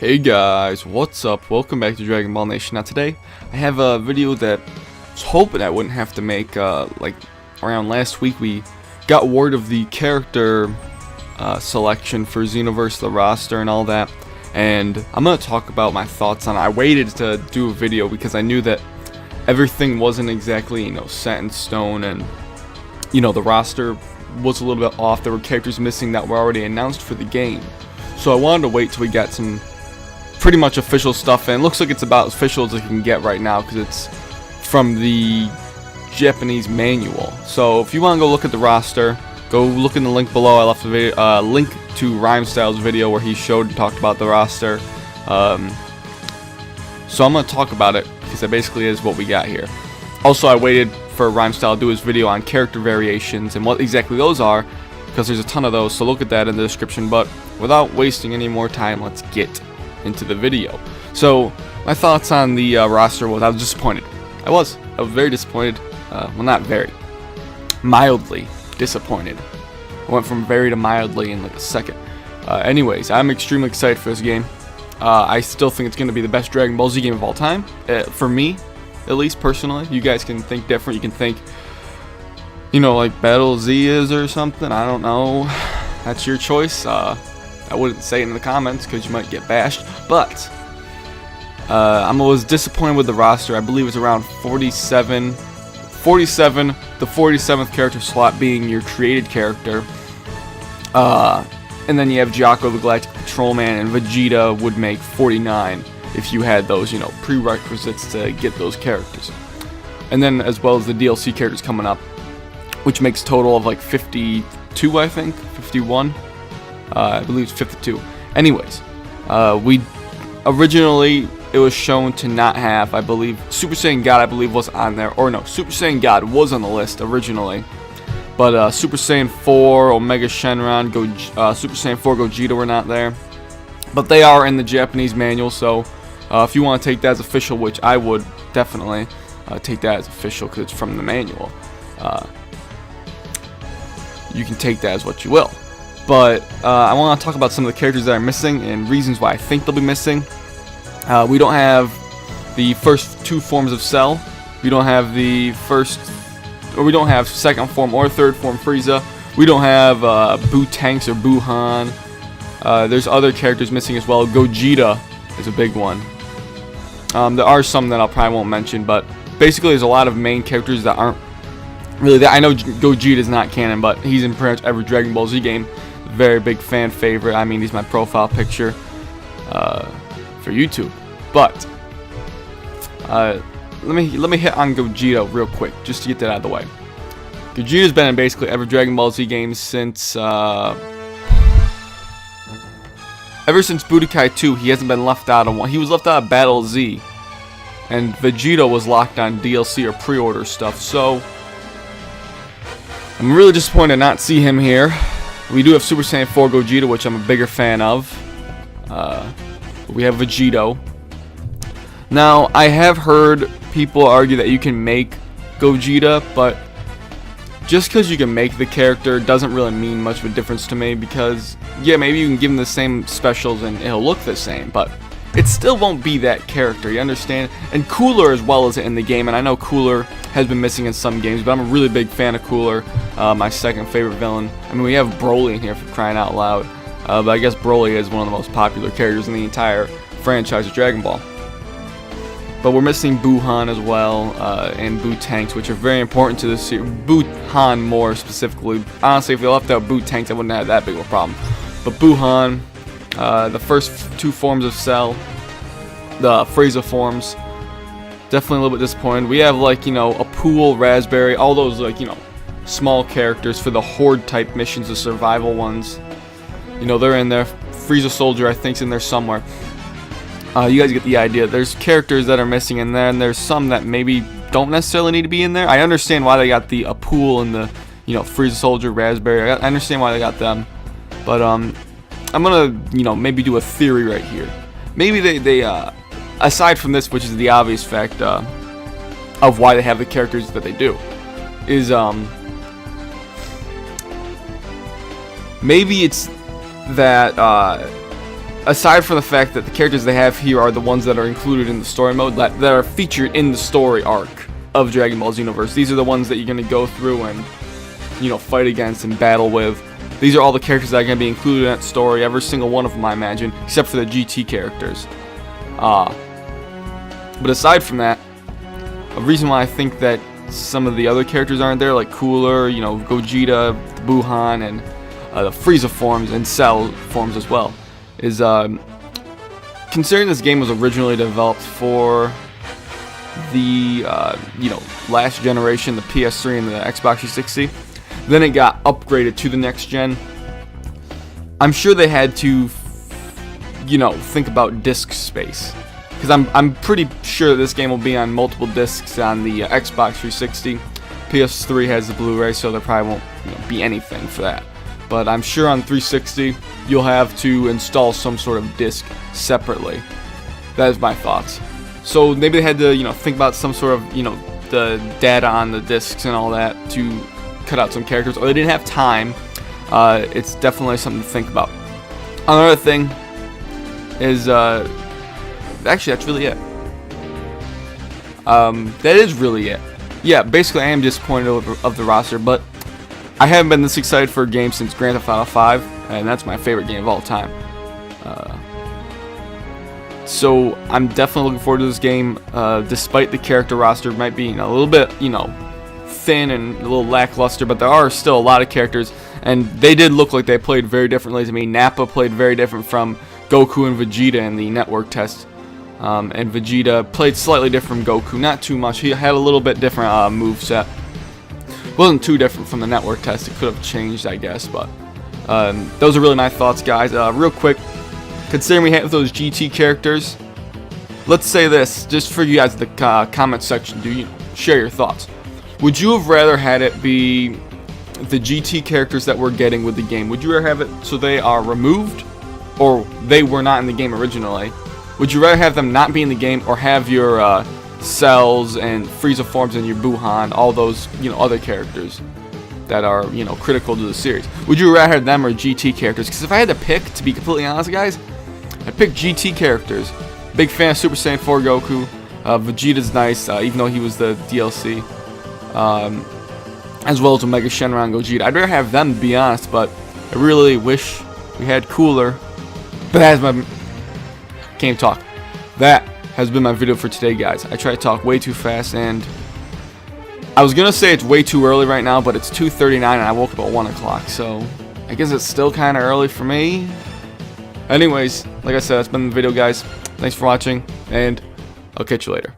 Hey guys, what's up? Welcome back to Dragon Ball Nation. Now today, I have a video that I was hoping I wouldn't have to make. Like around last week, we got word of the character selection for Xenoverse, the roster, and all that. And I'm gonna talk about my thoughts on it. I waited to do a video because I knew that everything wasn't exactly, set in stone, and the roster was a little bit off. There were characters missing that were already announced for the game. So I wanted to wait till we got some pretty much official stuff, and it looks like it's about as official as it can get right now because it's from the Japanese manual. So if you want to go look at the roster, go look in the link below. I left a video, link to Rhymestyle's video where he showed and talked about the roster. So I'm going to talk about it because that basically is what we got here. Also, I waited for Rhymestyle to do his video on character variations and what exactly those are, because there's a ton of those, so look at that in the description. But without wasting any more time, let's get into the video. So my thoughts on the roster was I was disappointed. I was very disappointed. Well, not very, mildly disappointed. I went from very to mildly in like a second. Anyways, I'm extremely excited for this game. I still think it's going to be the best Dragon Ball Z game of all time, for me at least personally. You guys can think different. You can think like Battle Z is or something. I don't know. That's your choice. I wouldn't say it in the comments because you might get bashed. But I was disappointed with the roster. I believe it's around 47. The 47th character slot being your created character. And then you have Jocko the Galactic Patrolman, and Vegeta would make 49 if you had those, prerequisites to get those characters. And then as well as the DLC characters coming up, which makes total of like 52, I think, 51. I believe it's 52. Anyways, we originally it was shown to not have, I believe, Super Saiyan God, I believe, was on there, or no, Super Saiyan God was on the list originally, but Super Saiyan 4, Omega Shenron, Super Saiyan 4 Gogeta were not there, but they are in the Japanese manual. So if you want to take that as official, which I would definitely take that as official because it's from the manual, you can take that as what you will. But I want to talk about some of the characters that are missing and reasons why I think they'll be missing. We don't have the first two forms of Cell. We don't have we don't have second form or third form Frieza. We don't have Boo Tanks or Buhan. There's other characters missing as well. Gogeta is a big one. There are some that I probably won't mention, but basically there's a lot of main characters that aren't really there. I know Gogeta is not canon, but he's in pretty much every Dragon Ball Z game. Very big fan favorite. I mean, he's my profile picture for YouTube. But let me hit on Gogeta real quick just to get that out of the way. Gogeta's been in basically every Dragon Ball Z game since ever since Budokai 2. He hasn't been left out of one. He was left out of Battle Z, and Vegeta was locked on DLC or pre-order stuff. So I'm really disappointed to not see him here. We do have Super Saiyan 4 Gogeta, which I'm a bigger fan of. We have Vegito. Now, I have heard people argue that you can make Gogeta, but just because you can make the character doesn't really mean much of a difference to me, because, yeah, maybe you can give him the same specials and it'll look the same, but it still won't be that character, you understand? And Cooler as well is in the game, and I know Cooler has been missing in some games, but I'm a really big fan of Cooler, my second favorite villain. I mean, we have Broly in here for crying out loud, but I guess Broly is one of the most popular characters in the entire franchise of Dragon Ball. But we're missing Buhan as well, and Boo Tanks, which are very important to this series. Buhan more specifically. Honestly, if they left out Boo Tanks, I wouldn't have that big of a problem. But Buhan, the first two forms of Cell, the Frieza forms, definitely a little bit disappointed. We have a Pool, Raspberry, all those small characters for the Horde type missions, the survival ones. They're in there. Frieza Soldier, I think, is in there somewhere. You guys get the idea. There's characters that are missing in there, and there's some that maybe don't necessarily need to be in there. I understand why they got the Pool and the Frieza Soldier, Raspberry. I understand why they got them, but I'm gonna maybe do a theory right here. Maybe they aside from this, which is the obvious fact of why they have the characters that they do, is maybe it's that aside from the fact that the characters they have here are the ones that are included in the story mode, that are featured in the story arc of Dragon Ball Xenoverse. These are the ones that you're going to go through and, you know, fight against and battle with. These are all the characters that are going to be included in that story, every single one of them, I imagine, except for the GT characters. But aside from that, a reason why I think that some of the other characters aren't there, like Cooler, you know, Gogeta, Buhan, and the Frieza forms and Cell forms as well, is considering this game was originally developed for the you know, last generation, the PS3 and the Xbox 360, then it got upgraded to the next gen. I'm sure they had to, you know, think about disk space, because I'm pretty sure this game will be on multiple discs on the Xbox 360. PS3 has the Blu-ray, so there probably won't, you know, be anything for that. But I'm sure on 360 you'll have to install some sort of disc separately. That is my thoughts. So maybe they had to, you know, think about some sort of, you know, the data on the discs and all that to cut out some characters, or they didn't have time. It's definitely something to think about. Another thing is, actually that's really it. That is really it. Yeah, basically I am disappointed of the roster, but I haven't been this excited for a game since Grand Theft Auto 5, and that's my favorite game of all time. So I'm definitely looking forward to this game, despite the character roster might be, you know, a little bit, you know, thin and a little lackluster, but there are still a lot of characters, and they did look like they played very differently to me. Nappa played very different from Goku and Vegeta in the network test, and Vegeta played slightly different from Goku, not too much. He had a little bit different moveset. Wasn't too different from the network test. It could have changed, I guess, but those are really my thoughts, guys. Real quick, considering we have those GT characters, let's say this, just for you guys in the comment section, do you share your thoughts? Would you have rather had it be the GT characters that we're getting with the game? Would you rather have it so they are removed, or they were not in the game originally? Would you rather have them not be in the game, or have your Cells and Frieza forms and your Buhan, all those, you know, other characters that are, you know, critical to the series? Would you rather have them or GT characters? Because if I had to pick, to be completely honest, guys, I'd pick GT characters. Big fan of Super Saiyan 4 Goku. Vegeta's nice, even though he was the DLC. As well as Omega Shenron Gogeta. I'd rather have them, to be honest, but I really wish we had Cooler. But that is my... Can't talk. That has been my video for today, guys. I try to talk way too fast, and I was gonna say it's way too early right now, but it's 2:39 and I woke up at 1 o'clock, so I guess it's still kind of early for me. Anyways, like I said, that's been the video, guys. Thanks for watching, and I'll catch you later.